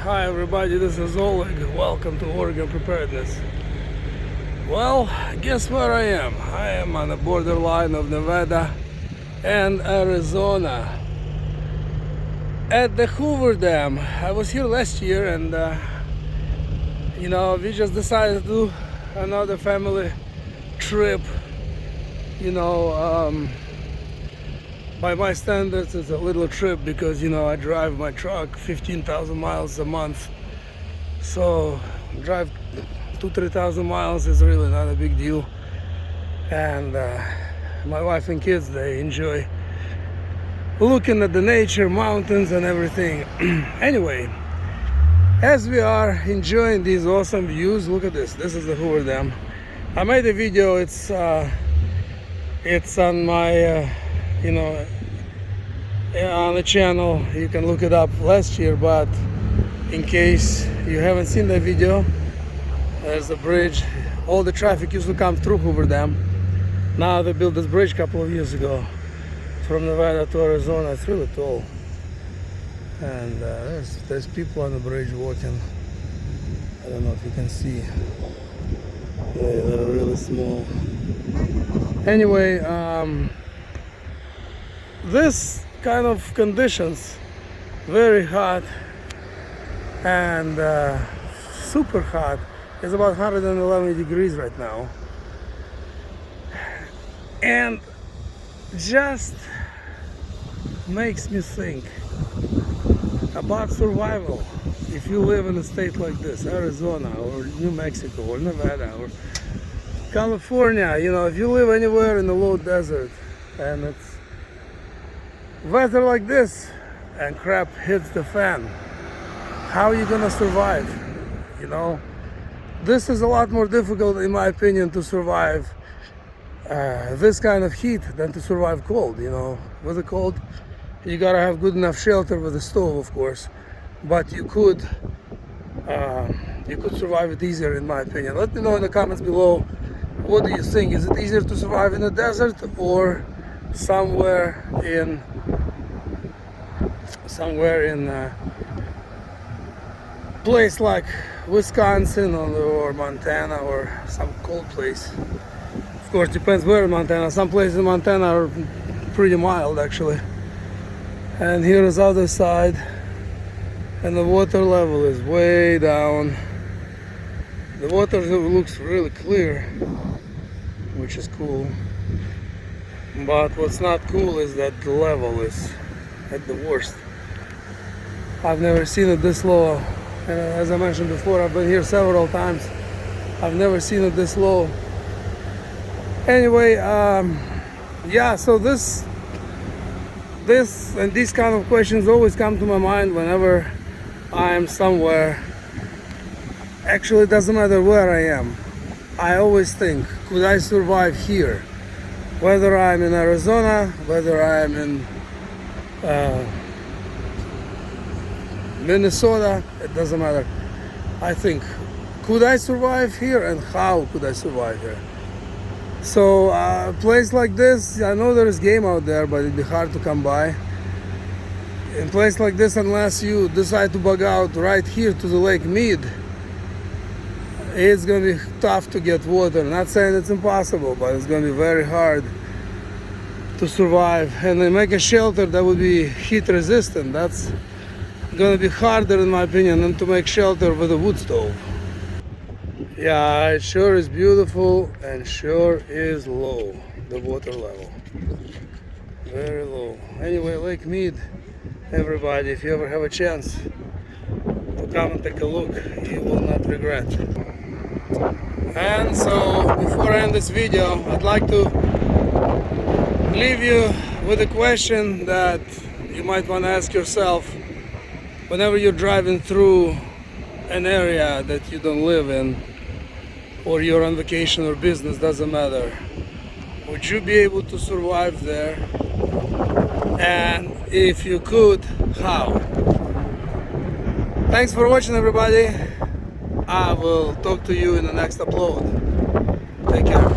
Hi everybody, this is Oleg. Welcome to Oregon Preparedness. Well, guess where I am? I am on the borderline of Nevada and Arizona at the Hoover Dam. I was here last year and we just decided to do another family trip. By my standards, it's a little trip because I drive my truck 15,000 miles a month. So drive 2,000-3,000 miles is really not a big deal. And my wife and kids, they enjoy looking at the nature, mountains and everything. Anyway, as we are enjoying these awesome views, look at this. This is the Hoover Dam. I made a video. It's on my on the channel. You can look it up last year, but in case you haven't seen that video, there's a bridge. All the traffic used to come through Hoover Dam. Now they built this bridge a couple of years ago from Nevada to Arizona. It's really tall, and there's people on the bridge walking. I don't know if you can see. They're really small. Anyway, this kind of conditions, very hot and super hot. It's about 111 degrees right now, and just makes me think about survival. If you live in a state like this, Arizona or New Mexico or Nevada or California, if you live anywhere in the low desert and it's weather like this and crap hits the fan, how are you gonna survive? This is a lot more difficult, in my opinion, to survive this kind of heat than to survive cold. With the cold, you gotta have good enough shelter with a stove, of course, but you could survive it easier, in my opinion. Let me know in the comments below, what do you think? Is it easier to survive in the desert or somewhere in place like Wisconsin or Montana or some cold place? Of course, depends where in Montana. Some places in Montana are pretty mild actually. And here is other side, and the water level is way down. The water looks really clear, which is cool. But what's not cool is that the level is at the worst. I've never seen it this low. And as I mentioned before, I've been here several times. I've never seen it this low. Anyway, so this and these kind of questions always come to my mind whenever I'm somewhere. Actually, it doesn't matter where I am. I always think, could I survive here? Whether I'm in Arizona, whether I'm in Minnesota, it doesn't matter. I think, could I survive here, and how could I survive here? So a place like this, I know there is game out there, but it'd be hard to come by. In a place like this, unless you decide to bug out right here to the Lake Mead, it's gonna be tough to get water. Not saying it's impossible, but it's gonna be very hard to survive. And then make a shelter that would be heat resistant. That's gonna be harder, in my opinion, than to make shelter with a wood stove. Yeah, it sure is beautiful and sure is low, the water level. Very low. Anyway, Lake Mead, everybody, if you ever have a chance to come and take a look, you will not regret. And so, before I end this video, I'd like to leave you with a question that you might want to ask yourself whenever you're driving through an area that you don't live in, or you're on vacation or business, doesn't matter. Would you be able to survive there? And if you could, how? Thanks for watching, everybody. I will talk to you in the next upload. Take care.